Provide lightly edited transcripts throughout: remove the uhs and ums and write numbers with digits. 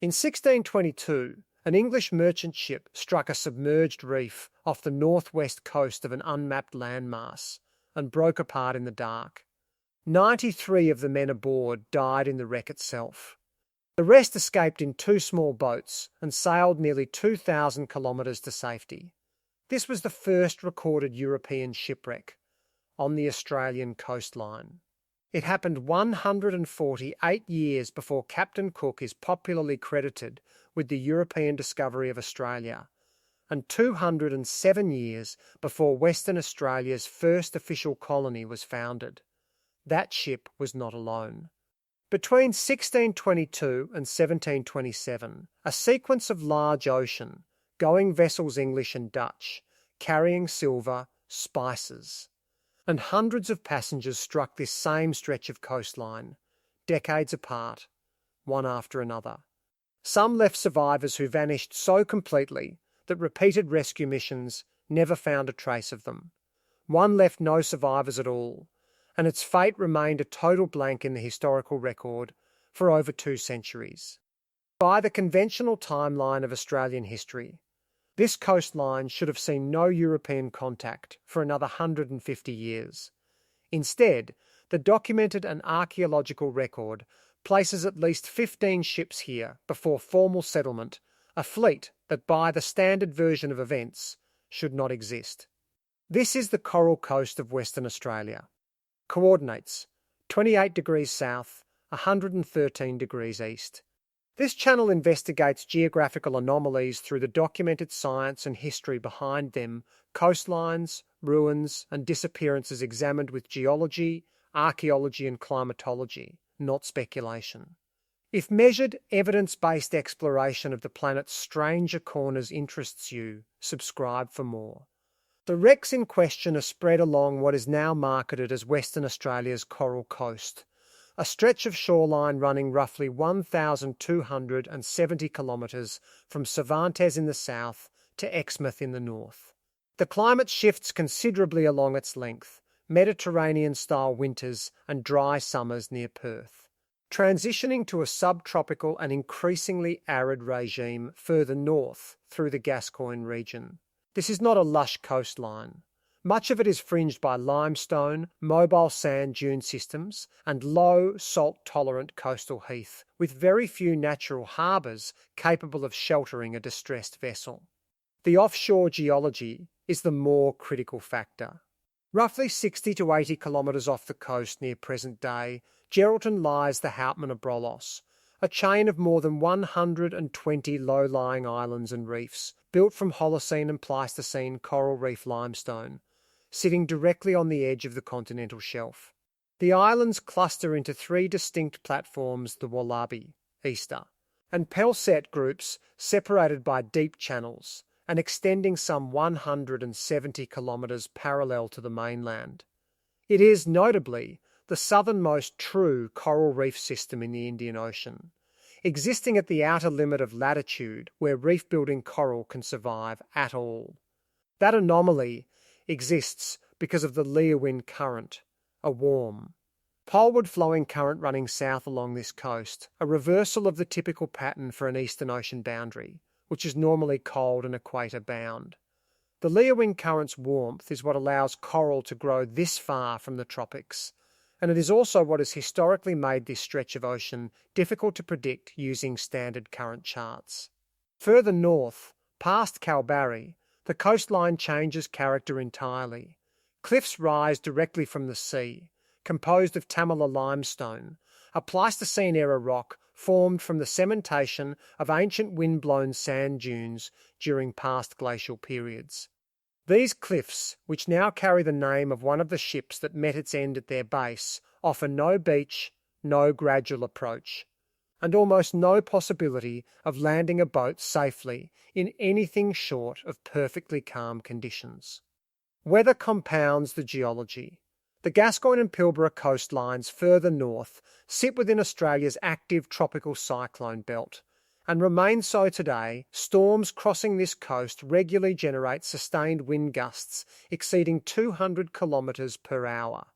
In 1622, an English merchant ship struck a submerged reef off the northwest coast of an unmapped landmass and broke apart in the dark. 93 of the men aboard died in the wreck itself. The rest escaped in two small boats and sailed nearly 2,000 kilometres to safety. This was the first recorded European shipwreck on the Australian coastline. It happened 148 years before Captain Cook is popularly credited with the European discovery of Australia, and 207 years before Western Australia's first official colony was founded. That ship was not alone. Between 1622 and 1727, a sequence of large ocean-going vessels, English and Dutch, carrying silver, spices, and hundreds of passengers struck this same stretch of coastline, decades apart, one after another. Some left survivors who vanished so completely that repeated rescue missions never found a trace of them. One left no survivors at all, and its fate remained a total blank in the historical record for over 2 centuries. By the conventional timeline of Australian history, this coastline should have seen no European contact for another 150 years. Instead, the documented and archaeological record places at least 15 ships here before formal settlement, a fleet that by the standard version of events should not exist. This is the coral coast of Western Australia. Coordinates: 28 degrees south, 113 degrees east. This channel investigates geographical anomalies through the documented science and history behind them, coastlines, ruins, and disappearances examined with geology, archaeology, and climatology, not speculation. If measured, evidence-based exploration of the planet's stranger corners interests you, subscribe for more. The wrecks in question are spread along what is now marketed as Western Australia's Coral Coast, a stretch of shoreline running roughly 1,270 kilometres from Cervantes in the south to Exmouth in the north. The climate shifts considerably along its length, Mediterranean-style winters and dry summers near Perth, transitioning to a subtropical and increasingly arid regime further north through the Gascoyne region. This is not a lush coastline. Much of it is fringed by limestone, mobile sand dune systems, and low, salt-tolerant coastal heath, with very few natural harbours capable of sheltering a distressed vessel. The offshore geology is the more critical factor. Roughly 60 to 80 kilometres off the coast near present day, Geraldton lies the Houtman Abrolhos, a chain of more than 120 low-lying islands and reefs, built from Holocene and Pleistocene coral reef limestone, sitting directly on the edge of the continental shelf. The islands cluster into 3 distinct platforms, the Wallaby, Easter, and Pelset groups separated by deep channels and extending some 170 kilometres parallel to the mainland. It is, notably, the southernmost true coral reef system in the Indian Ocean, existing at the outer limit of latitude where reef-building coral can survive at all. That anomaly exists because of the Leewin current, a warm, poleward-flowing current running south along this coast, a reversal of the typical pattern for an Eastern Ocean boundary, which is normally cold and equator-bound. The Leewin current's warmth is what allows coral to grow this far from the tropics, and it is also what has historically made this stretch of ocean difficult to predict using standard current charts. Further north, past Kalbarri, the coastline changes character entirely. Cliffs rise directly from the sea, composed of Tamala limestone, a Pleistocene-era rock formed from the cementation of ancient wind-blown sand dunes during past glacial periods. These cliffs, which now carry the name of one of the ships that met its end at their base, offer no beach, no gradual approach, and almost no possibility of landing a boat safely in anything short of perfectly calm conditions. Weather compounds the geology. The Gascoyne and Pilbara coastlines further north sit within Australia's active tropical cyclone belt, and remain so today. Storms crossing this coast regularly generate sustained wind gusts exceeding 200 kilometres per hour,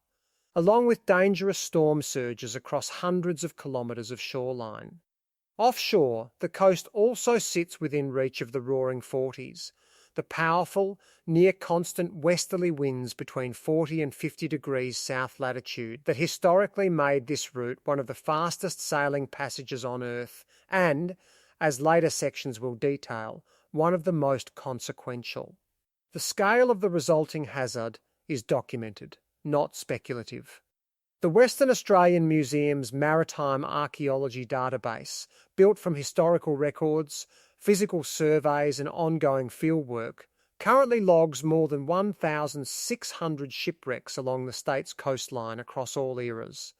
along with dangerous storm surges across hundreds of kilometres of shoreline. Offshore, the coast also sits within reach of the Roaring Forties, the powerful, near-constant westerly winds between 40 and 50 degrees south latitude that historically made this route one of the fastest sailing passages on Earth and, as later sections will detail, one of the most consequential. The scale of the resulting hazard is documented, not speculative. The Western Australian Museum's Maritime archaeology database, built from historical records, physical surveys and ongoing fieldwork, currently logs more than 1,600 shipwrecks along the state's coastline across all eras,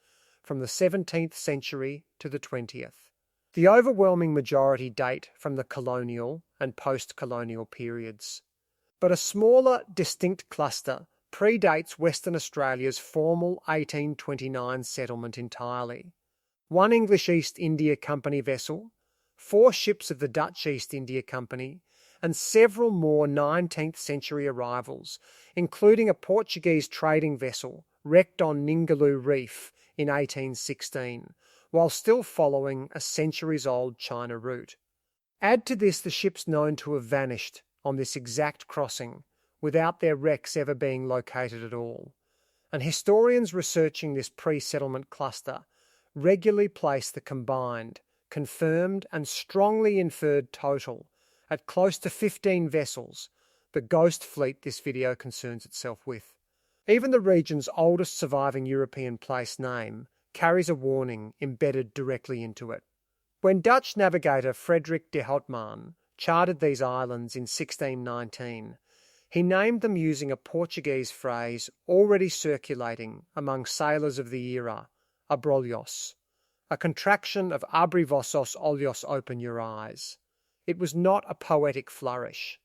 from the 17th century to the 20th. The overwhelming majority date from the colonial and post-colonial periods. But a smaller, distinct cluster predates Western Australia's formal 1829 settlement entirely. One English East India Company vessel, 4 ships of the Dutch East India Company, and several more 19th century arrivals, including a Portuguese trading vessel wrecked on Ningaloo Reef in 1816, while still following a centuries-old China route. Add to this the ships known to have vanished on this exact crossing, without their wrecks ever being located at all, and historians researching this pre-settlement cluster regularly place the combined, confirmed and strongly inferred total at close to 15 vessels, the ghost fleet this video concerns itself with. Even the region's oldest surviving European place name carries a warning embedded directly into it. When Dutch navigator Frederik de Houtman charted these islands in 1619, he named them using a Portuguese phrase already circulating among sailors of the era, Abrolhos, a contraction of Abri vossos olhos, open your eyes. It was not a poetic flourish.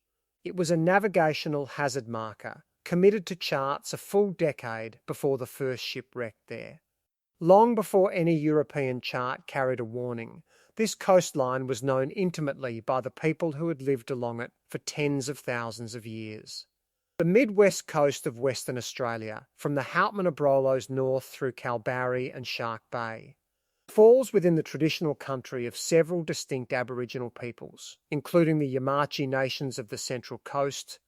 It was a navigational hazard marker, committed to charts a full decade before the first ship wrecked there. Long before any European chart carried a warning, this coastline was known intimately by the people who had lived along it for tens of thousands of years. The mid-west coast of Western Australia, from the Houtman Abrolhos north through Kalbarri and Shark Bay, falls within the traditional country of several distinct Aboriginal peoples, including the Yamachi nations of the Central Coast,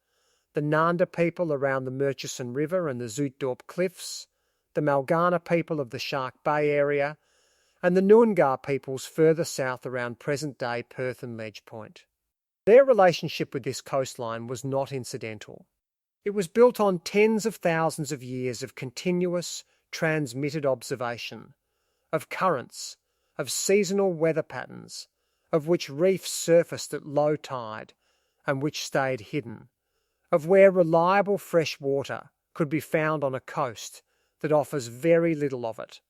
the Nanda people around the Murchison River and the Zuytdorp Cliffs, the Malgana people of the Shark Bay area, and the Noongar peoples further south around present-day Perth and Ledge Point. Their relationship with this coastline was not incidental. It was built on tens of thousands of years of continuous, transmitted observation, of currents, of seasonal weather patterns, of which reefs surfaced at low tide and which stayed hidden, of where reliable fresh water could be found on a coast that offers very little of it.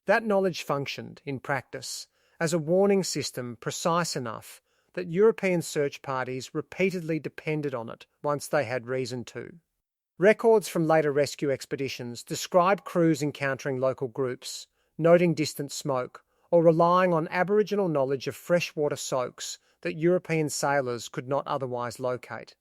That knowledge functioned, in practice, as a warning system precise enough that European search parties repeatedly depended on it once they had reason to. Records from later rescue expeditions describe crews encountering local groups, noting distant smoke, or relying on Aboriginal knowledge of freshwater soaks that European sailors could not otherwise locate.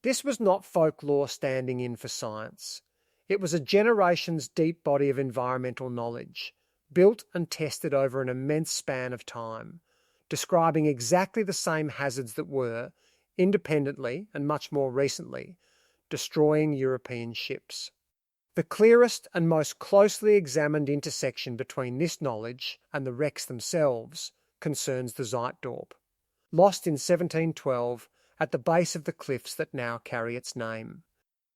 This was not folklore standing in for science. It was a generation's deep body of environmental knowledge, built and tested over an immense span of time, describing exactly the same hazards that were, independently and much more recently, destroying European ships. The clearest and most closely examined intersection between this knowledge and the wrecks themselves concerns the Zuytdorp, lost in 1712 at the base of the cliffs that now carry its name.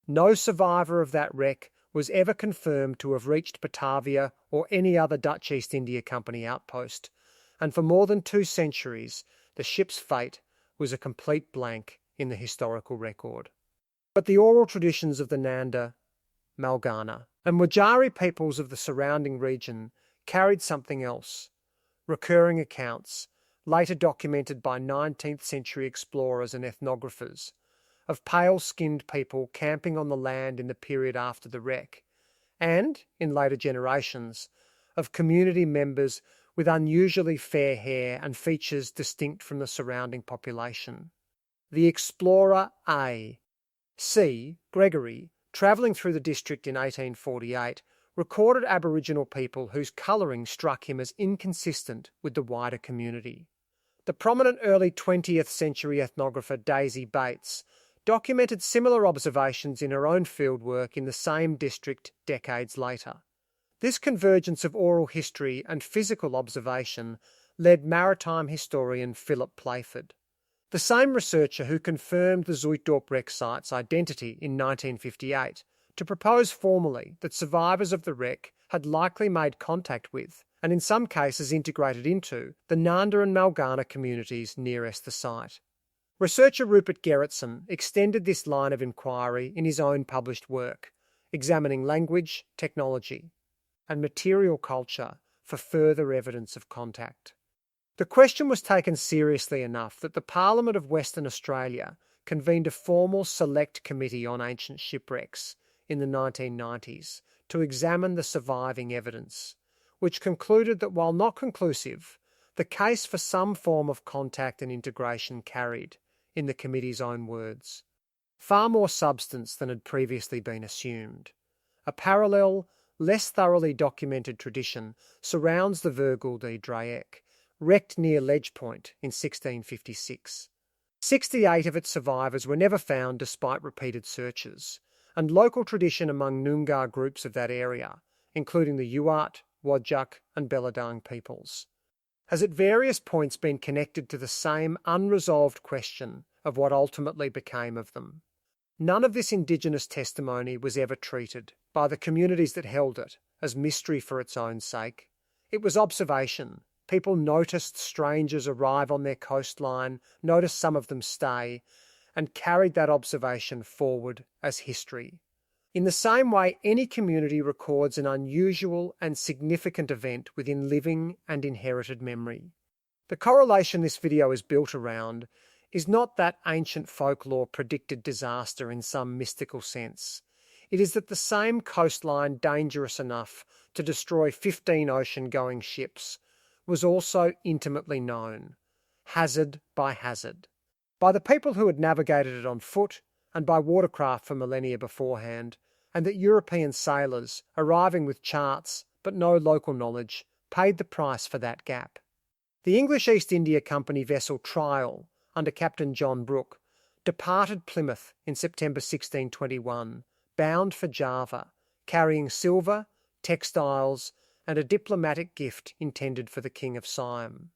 No survivor of that wreck was ever confirmed to have reached Batavia or any other Dutch East India Company outpost, and for more than 2 centuries the ship's fate was a complete blank in the historical record. But the oral traditions of the Nanda, Malgana, and Wajari peoples of the surrounding region carried something else. Recurring accounts, later documented by 19th century explorers and ethnographers, of pale-skinned people camping on the land in the period after the wreck, and, in later generations, of community members with unusually fair hair and features distinct from the surrounding population. The explorer C. Gregory, travelling through the district in 1848, recorded Aboriginal people whose colouring struck him as inconsistent with the wider community. The prominent early 20th century ethnographer Daisy Bates documented similar observations in her own fieldwork in the same district decades later. This convergence of oral history and physical observation led maritime historian Philip Playford, the same researcher who confirmed the Zuytdorp wreck site's identity in 1958, to propose formally that survivors of the wreck had likely made contact with, and in some cases integrated into, the Nanda and Malgana communities nearest the site. Researcher Rupert Gerritsen extended this line of inquiry in his own published work, examining language, technology, and material culture for further evidence of contact. The question was taken seriously enough that the Parliament of Western Australia convened a formal select committee on ancient shipwrecks in the 1990s to examine the surviving evidence, which concluded that while not conclusive, the case for some form of contact and integration carried, in the committee's own words, far more substance than had previously been assumed. A parallel, less thoroughly documented tradition surrounds the Vergulde Draeck, wrecked near Ledge Point in 1656. 68 of its survivors were never found despite repeated searches, and local tradition among Noongar groups of that area, including the Yuart, Wadjuk and Belladang peoples, has at various points been connected to the same unresolved question of what ultimately became of them. None of this Indigenous testimony was ever treated, by the communities that held it, as mystery for its own sake. It was observation. People noticed strangers arrive on their coastline, noticed some of them stay, and carried that observation forward as history. In the same way, any community records an unusual and significant event within living and inherited memory. The correlation this video is built around is not that ancient folklore predicted disaster in some mystical sense. It is that the same coastline dangerous enough to destroy 15 ocean-going ships was also intimately known, hazard by hazard, by the people who had navigated it on foot and by watercraft for millennia beforehand, and that European sailors, arriving with charts but no local knowledge, paid the price for that gap. The English East India Company vessel Trial, under Captain John Brooke, departed Plymouth in September 1621, bound for Java, carrying silver, textiles, and a diplomatic gift intended for the King of Siam.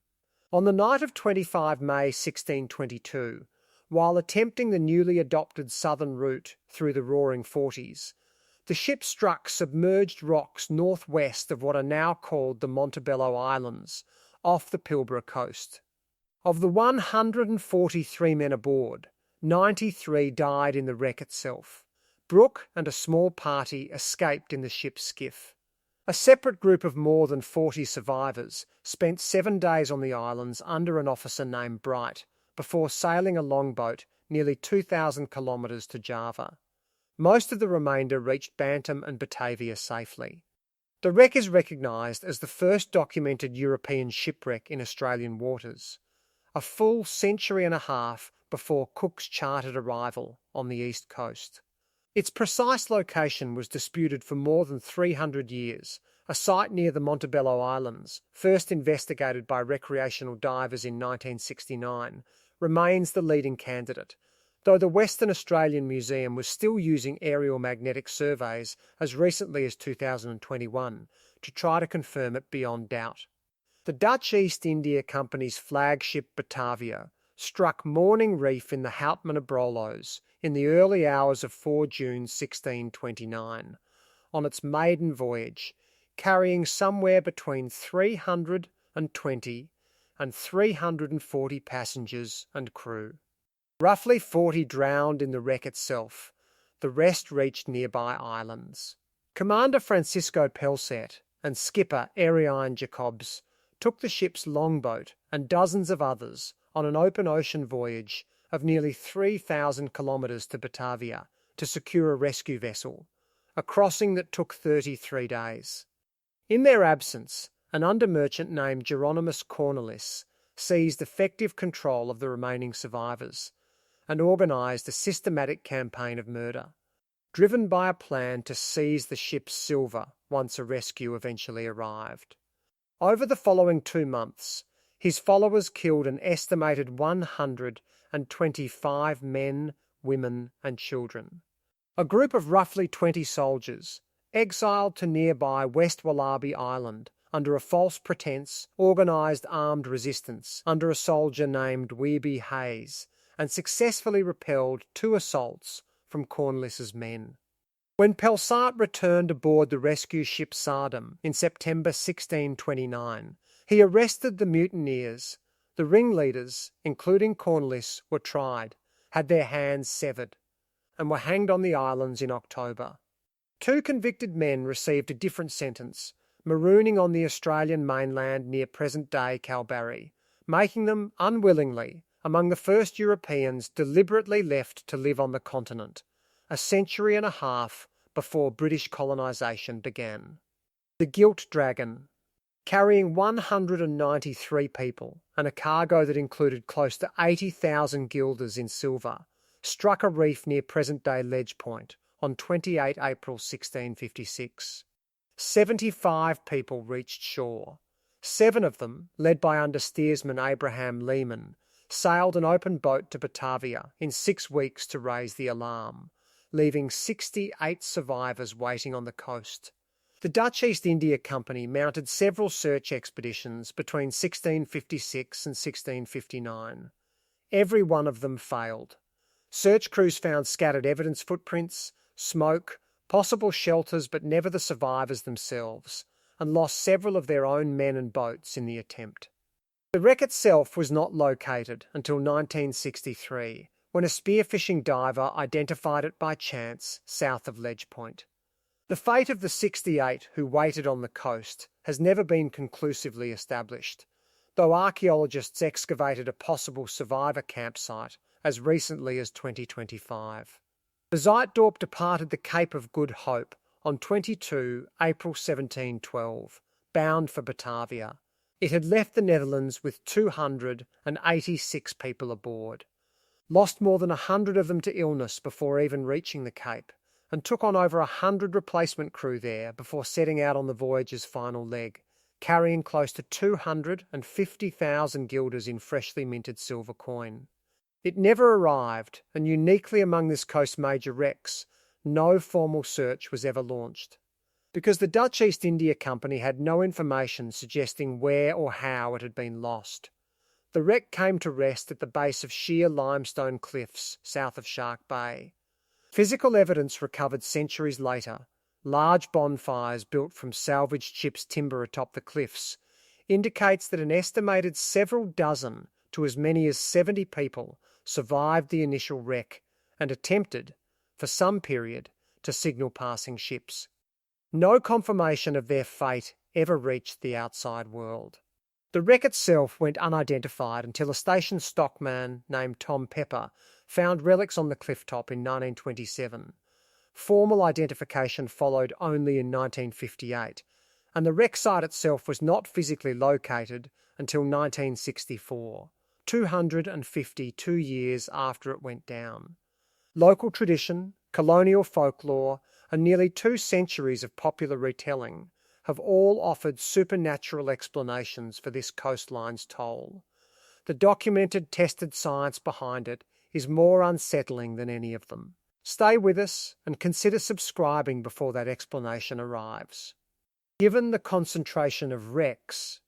On the night of 25 May 1622, while attempting the newly adopted southern route through the Roaring Forties, the ship struck submerged rocks northwest of what are now called the Montebello Islands, off the Pilbara coast. Of the 143 men aboard, 93 died in the wreck itself. Brooke and a small party escaped in the ship's skiff. A separate group of more than 40 survivors spent 7 days on the islands under an officer named Bright before sailing a longboat nearly 2,000 kilometres to Java. Most of the remainder reached Bantam and Batavia safely. The wreck is recognised as the first documented European shipwreck in Australian waters, a full century and a half before Cook's chartered arrival on the east coast. Its precise location was disputed for more than 300 years. A site near the Montebello Islands, first investigated by recreational divers in 1969, remains the leading candidate, though the Western Australian Museum was still using aerial magnetic surveys as recently as 2021 to try to confirm it beyond doubt. The Dutch East India Company's flagship Batavia struck Morning Reef in the Houtman Abrolhos in the early hours of 4 June 1629, on its maiden voyage, carrying somewhere between 320 and 340 passengers and crew. Roughly 40 drowned in the wreck itself. The rest reached nearby islands. Commander Francisco Pelset and skipper Ariane Jacobs took the ship's longboat and dozens of others on an open ocean voyage of nearly 3,000 kilometres to Batavia to secure a rescue vessel, a crossing that took 33 days. In their absence, an under-merchant named Geronimus Cornelis seized effective control of the remaining survivors and organised a systematic campaign of murder, driven by a plan to seize the ship's silver once a rescue eventually arrived. Over the following 2 months, His followers killed an estimated 125 men, women, and children. A group of roughly 20 soldiers, exiled to nearby West Wallaby Island under a false pretense, organised armed resistance under a soldier named Weeby Hayes and successfully repelled 2 assaults from Cornwallis's men. When Pelsart returned aboard the rescue ship Sardam in September 1629, he arrested the mutineers. The ringleaders, including Cornwallis, were tried, had their hands severed, and were hanged on the islands in October. 2 convicted men received a different sentence, marooning on the Australian mainland near present-day Kalbarri, making them, unwillingly, among the first Europeans deliberately left to live on the continent, a century and a half before British colonisation began. The Gilt Dragon, carrying 193 people and a cargo that included close to 80,000 guilders in silver, struck a reef near present-day Ledge Point on 28 April 1656. 75 people reached shore. 7 of them, led by understeersman Abraham Lehman, sailed an open boat to Batavia in 6 weeks to raise the alarm, leaving 68 survivors waiting on the coast. The Dutch East India Company mounted several search expeditions between 1656 and 1659. Every one of them failed. Search crews found scattered evidence footprints, smoke, possible shelters but never the survivors themselves, and lost several of their own men and boats in the attempt. The wreck itself was not located until 1963, when a spearfishing diver identified it by chance south of Ledge Point. The fate of the 68 who waited on the coast has never been conclusively established, though archaeologists excavated a possible survivor campsite as recently as 2025. The Zuytdorp departed the Cape of Good Hope on 22 April 1712, bound for Batavia. It had left the Netherlands with 286 people aboard, lost more than 100 of them to illness before even reaching the Cape, and took on over 100 replacement crew there before setting out on the voyage's final leg, carrying close to 250,000 guilders in freshly minted silver coin. It never arrived, and uniquely among this coast's major wrecks, no formal search was ever launched, because the Dutch East India Company had no information suggesting where or how it had been lost. The wreck came to rest at the base of sheer limestone cliffs south of Shark Bay. Physical evidence recovered centuries later, large bonfires built from salvaged ship's timber atop the cliffs, indicates that an estimated several dozen to as many as 70 people survived the initial wreck and attempted, for some period, to signal passing ships. No confirmation of their fate ever reached the outside world. The wreck itself went unidentified until a station stockman named Tom Pepper found relics on the cliff top in 1927. Formal identification followed only in 1958, and the wreck site itself was not physically located until 1964, 252 years after it went down. Local tradition, colonial folklore, and nearly 2 centuries of popular retelling have all offered supernatural explanations for this coastline's toll. The documented, tested science behind it is more unsettling than any of them. Stay with us and consider subscribing before that explanation arrives. Given the concentration of wrecks,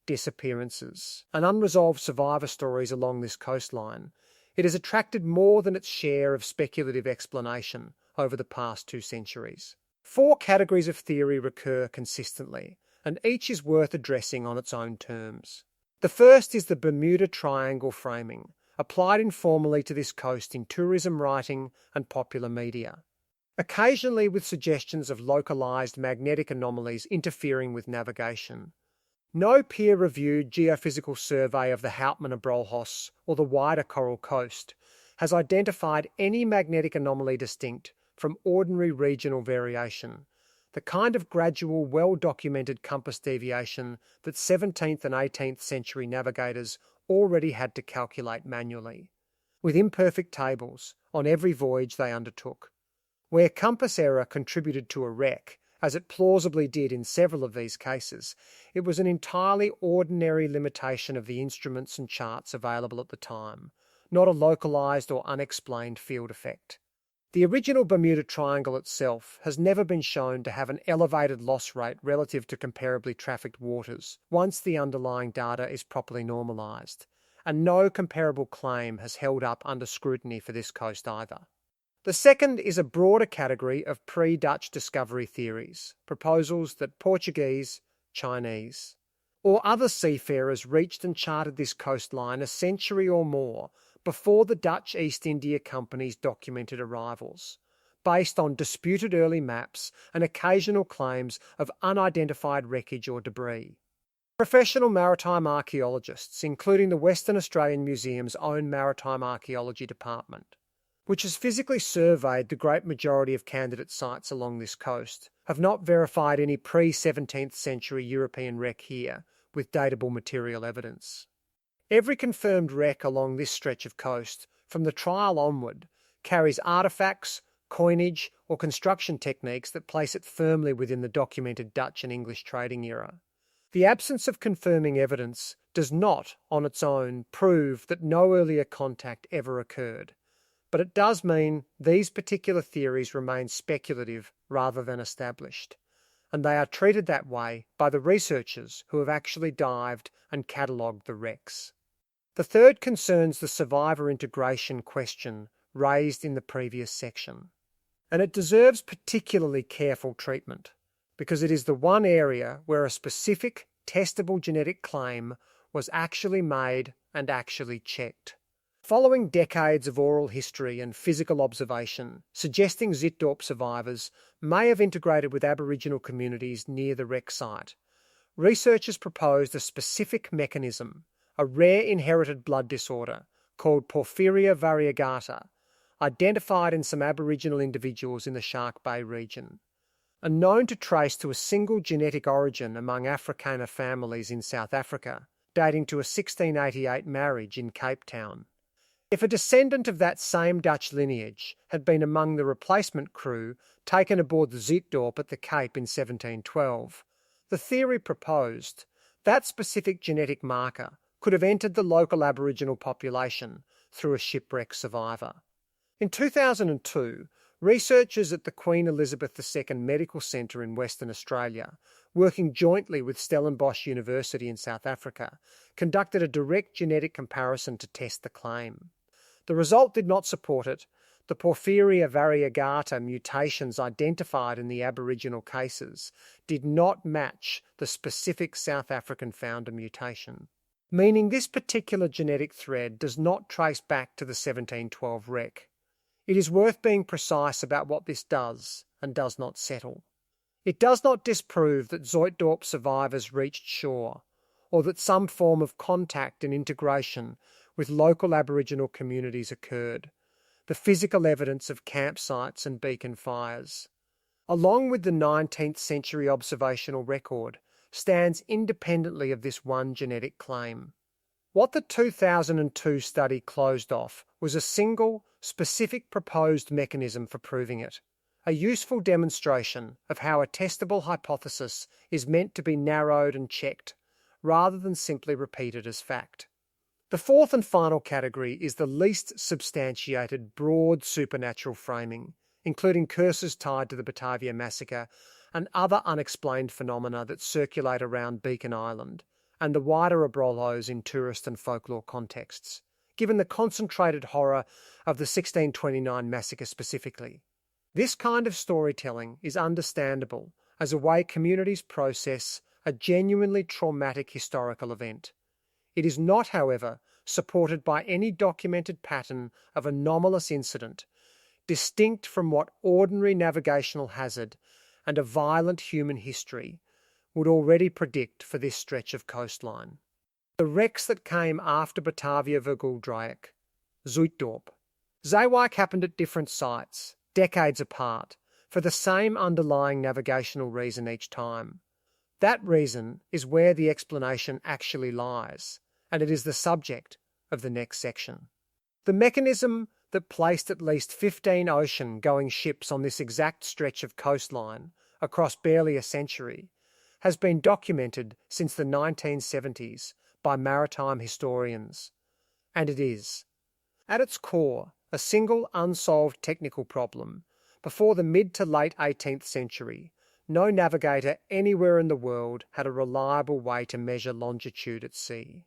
disappearances, and unresolved survivor stories along this coastline, it has attracted more than its share of speculative explanation over the past 2 centuries. 4 categories of theory recur consistently, and each is worth addressing on its own terms. The first is the Bermuda Triangle framing, applied informally to this coast in tourism writing and popular media, occasionally with suggestions of localised magnetic anomalies interfering with navigation. No peer-reviewed geophysical survey of the Houtman Abrolhos or the wider Coral Coast has identified any magnetic anomaly distinct from ordinary regional variation, the kind of gradual, well-documented compass deviation that 17th and 18th century navigators already had to calculate manually, with imperfect tables on every voyage they undertook. Where compass error contributed to a wreck, as it plausibly did in several of these cases, it was an entirely ordinary limitation of the instruments and charts available at the time, not a localized or unexplained field effect. The original Bermuda Triangle itself has never been shown to have an elevated loss rate relative to comparably trafficked waters once the underlying data is properly normalized, and no comparable claim has held up under scrutiny for this coast either. The second is a broader category of pre-Dutch discovery theories, proposals that Portuguese, Chinese, or other seafarers reached and charted this coastline a century or more before the Dutch East India Company's documented arrivals, based on disputed early maps and occasional claims of unidentified wreckage or debris. Professional maritime archaeologists, including the Western Australian Museum's own Maritime Archaeology Department, which has physically surveyed the great majority of candidate sites along this coast, have not verified any pre-17th century European wreck here with datable material evidence. Every confirmed wreck along this stretch of coast, from the trial onward, carries artefacts, coinage, or construction techniques that place it firmly within the documented Dutch and English trading era. The absence of confirming evidence does not, on its own, prove that no earlier contact ever occurred, but it does mean these particular theories remain speculative rather than established, and they are treated that way by the researchers who have actually dived and catalogued the wrecks. The third concerns the survivor integration question raised in the previous section, and it deserves particularly careful treatment because it is the one area where a specific testable genetic claim was actually made and actually checked. Following decades of oral history and physical observation suggesting Zuytdorp survivors may have integrated with Aboriginal communities near the wreck site, researchers proposed a specific mechanism, a rare inherited blood disorder called porphyria variegata, identified in some Aboriginal individuals in the Shark Bay region, and known to trace to a single genetic origin among Afrikaner families in South Africa, dating to a 1688 marriage in Cape Town. If a descendant of that same Dutch lineage had been among the replacement crew taken aboard the Zuytdorp at the Cape in 1712, the theory proposed that specific genetic marker could have entered the local Aboriginal population through a shipwreck survivor. In 2002, researchers at the Queen Elizabeth II Medical Centre in Western Australia, working jointly with Stellenbosch University in South Africa, conducted a direct genetic comparison to test the claim. The result did not support it. The porphyria variegata mutations identified in the Aboriginal cases did not match the specific South African founder mutation, meaning this particular genetic thread does not trace back to the 1712 wreck. It is worth being precise about what this does and does not settle. It does not disprove that Zuytdorp survivors reached shore, or that some form of contact and integration with local Aboriginal communities occurred, the physical evidence of campsites and beacon fires, along with the 19th century observational record, stands independently of this one genetic claim. What the 2002 study closed off was a single, specific proposed mechanism for proving it, a useful demonstration of how a testable hypothesis is meant to be narrowed and checked, rather than simply repeated as fact. The fourth and final category is the least substantiated broad supernatural framing, including curses tied to the Batavia massacre and other unexplained phenomena that circulate around Beacon Island, and the wider Abrolhos in tourist and folklore contexts, given the concentrated horror of the 1629 massacre specifically. This kind of storytelling is understandable as a way communities process a genuinely traumatic historical event. It is not, however, supported by any documented pattern of anomalous incident, distinct from what ordinary navigational hazard and a violent human history would already predict for this stretch of coastline. The wrecks that came after Batavia Vergulde Draeck, Zuytdorp, Zuytdorp happened at different sites, decades apart, for the same underlying navigational reason each time. That reason is where the explanation actually lies, and it is the subject of the next section. The mechanism that placed at least 15 ocean-going ships on this exact stretch of coastline across barely a century, has been documented since the 1970s by maritime historians. And it is, at its core, a single unsolved technical problem. Before the mid to late 18th century, no navigator anywhere in the world had a reliable way to measure longitude at sea.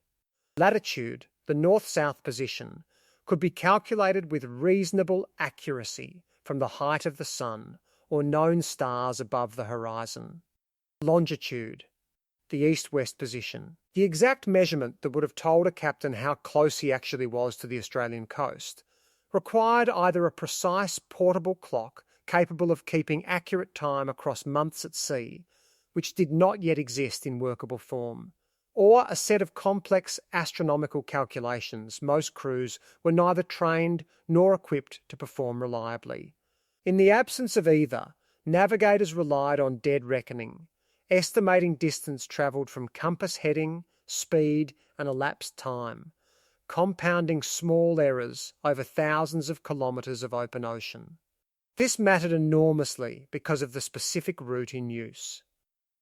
Latitude, the north-south position, could be calculated with reasonable accuracy from the height of the sun or known stars above the horizon. Longitude, the east-west position, the exact measurement that would have told a captain how close he actually was to the Australian coast, required either a precise portable clock capable of keeping accurate time across months at sea, which did not yet exist in workable form, or a set of complex astronomical calculations most crews were neither trained nor equipped to perform reliably. In the absence of either, navigators relied on dead reckoning, estimating distance travelled from compass heading, speed, and elapsed time, compounding small errors over thousands of kilometres of open ocean. This mattered enormously because of the specific route in use.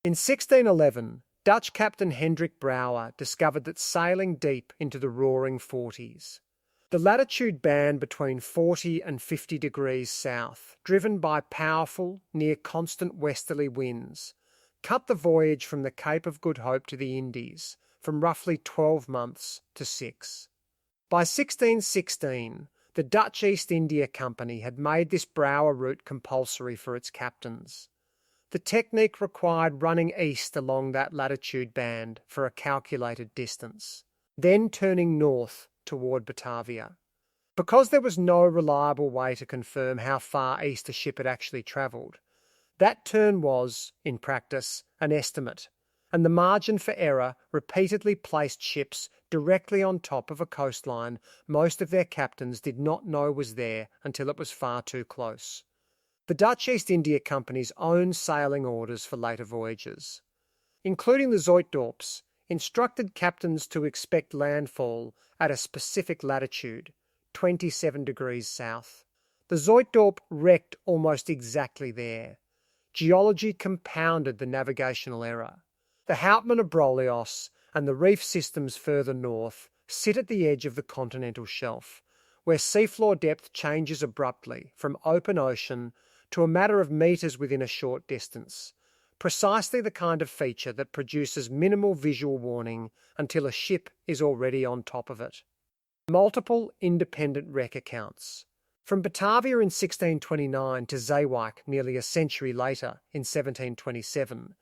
In 1611, Dutch captain Hendrik Brouwer discovered that sailing deep into the Roaring Forties, the latitude band between 40 and 50 degrees south, driven by powerful, near constant westerly winds, cut the voyage from the Cape of Good Hope to the Indies from roughly 12 months to 6. By 1616, the Dutch East India Company had made this Brouwer Route compulsory for its captains. The technique required running east along that latitude band for a calculated distance, then turning north toward Batavia. Because there was no reliable way to confirm how far east a ship had actually travelled, that turn was, in practice, an estimate, and the margin for error repeatedly placed ships directly on top of a coastline most of their captains did not know was there until it was far too close. The Dutch East India Company's own sailing orders for later voyages, including the Zuytdorps, instructed captains to expect landfall at a specific latitude, 27 degrees south. The Zuytdorp wrecked almost exactly there. Geology compounded the navigational error. The Houtman Abrolhos and the reef systems further north sit at the edge of the continental shelf, where seafloor depth changes abruptly from open ocean to a matter of metres within a short distance, precisely the kind of feature that produces minimal visual warning until a ship is already on top of it. Multiple independent wreck accounts, from Batavia in 1629 to Zuytdorp nearly a century later in 1727,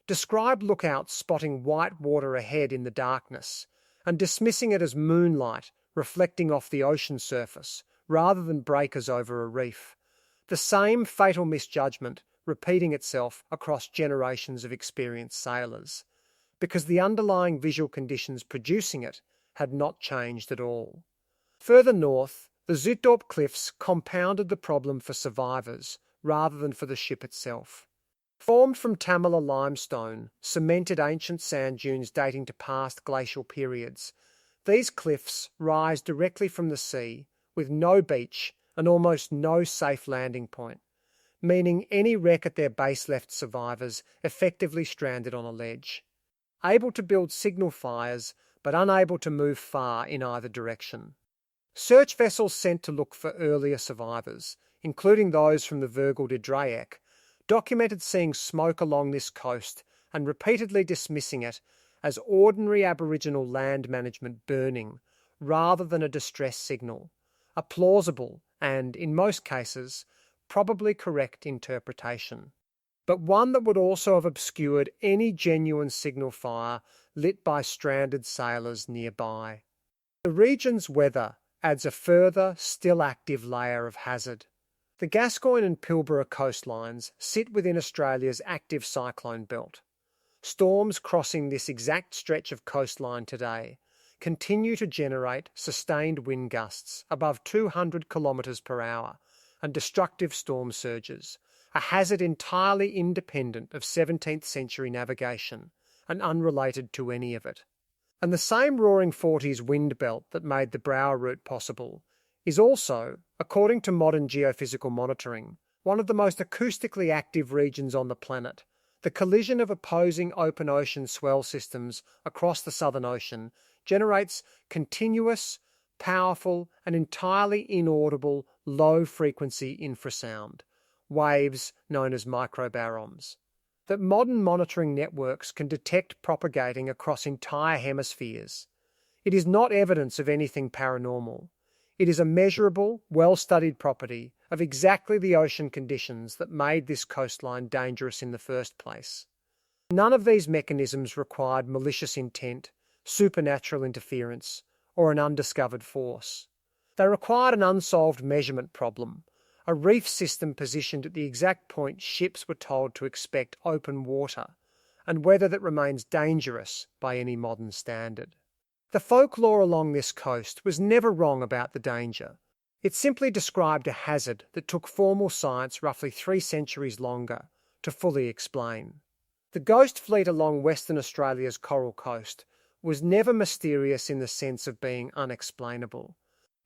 describe lookouts spotting white water ahead in the darkness and dismissing it as moonlight reflecting off the ocean surface rather than breakers over a reef, the same fatal misjudgment repeating itself across generations of experienced sailors, because the underlying visual conditions producing it had not changed at all. Further north, the Zuytdorp Cliffs compounded the problem for survivors rather than for the ship itself. Formed from Tamala limestone, cemented ancient sand dunes dating to past glacial periods, these cliffs rise directly from the sea with no beach and almost no safe landing point, meaning any wreck at their base left survivors effectively stranded on a ledge, able to build signal fires but unable to move far in either direction. Search vessels sent to look for earlier survivors, including those from the Vergulde Draeck, documented seeing smoke along this coast and repeatedly dismissing it as ordinary Aboriginal land management burning rather than a distress signal, a plausible and, in most cases, probably correct interpretation, but one that would also have obscured any genuine signal fire lit by stranded sailors nearby. The region's weather adds a further, still active layer of hazard. The Gascoyne and Pilbara coastlines sit within Australia's active cyclone belt. Storms crossing this exact stretch of coastline today continue to generate sustained wind gusts above 200 kilometres per hour and destructive storm surges, a hazard entirely independent of 17th century navigation and unrelated to any of it. And the same Roaring Forties wind belt that made the Brouwer Route possible is also, according to modern geophysical monitoring, one of the most acoustically active regions on the planet. The collision of opposing open ocean swell systems across the Southern Ocean generates continuous, powerful, and entirely inaudible low-frequency infrasound, waves known as microbaroms, that modern monitoring networks can detect propagating across entire hemispheres. It is not evidence of anything paranormal. It is a measurable, well-studied property of exactly the ocean conditions that made this coastline dangerous in the first place. None of these mechanisms required malicious intent, supernatural interference, or an undiscovered force. They required an unsolved measurement problem, a reef system positioned at the exact point ships were told to expect open water, and weather that remains dangerous by any modern standard. The folklore along this coast was never wrong about the danger. It simply described a hazard that took formal science roughly 3 centuries longer to fully explain. The ghost fleet along Western Australia's Coral Coast was never mysterious in the sense of being unexplainable.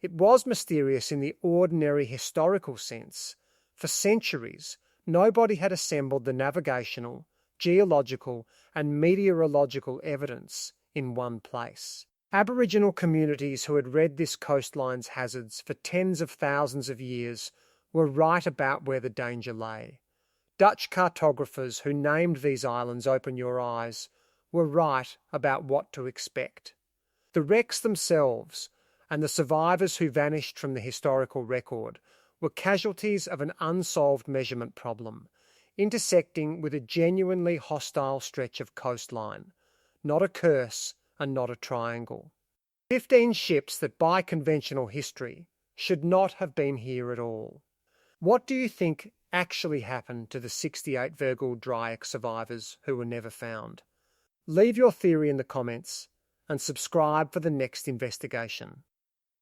It was mysterious in the ordinary historical sense. For centuries, nobody had assembled the navigational, geological, and meteorological evidence in one place. Aboriginal communities who had read this coastline's hazards for tens of thousands of years were right about where the danger lay. Dutch cartographers who named these islands Open Your Eyes were right about what to expect. The wrecks themselves, and the survivors who vanished from the historical record, were casualties of an unsolved measurement problem, intersecting with a genuinely hostile stretch of coastline, not a curse and not a triangle. 15 ships that by conventional history should not have been here at all. What do you think actually happened to the 68 Vergulde Draeck survivors who were never found? Leave your theory in the comments and subscribe for the next investigation.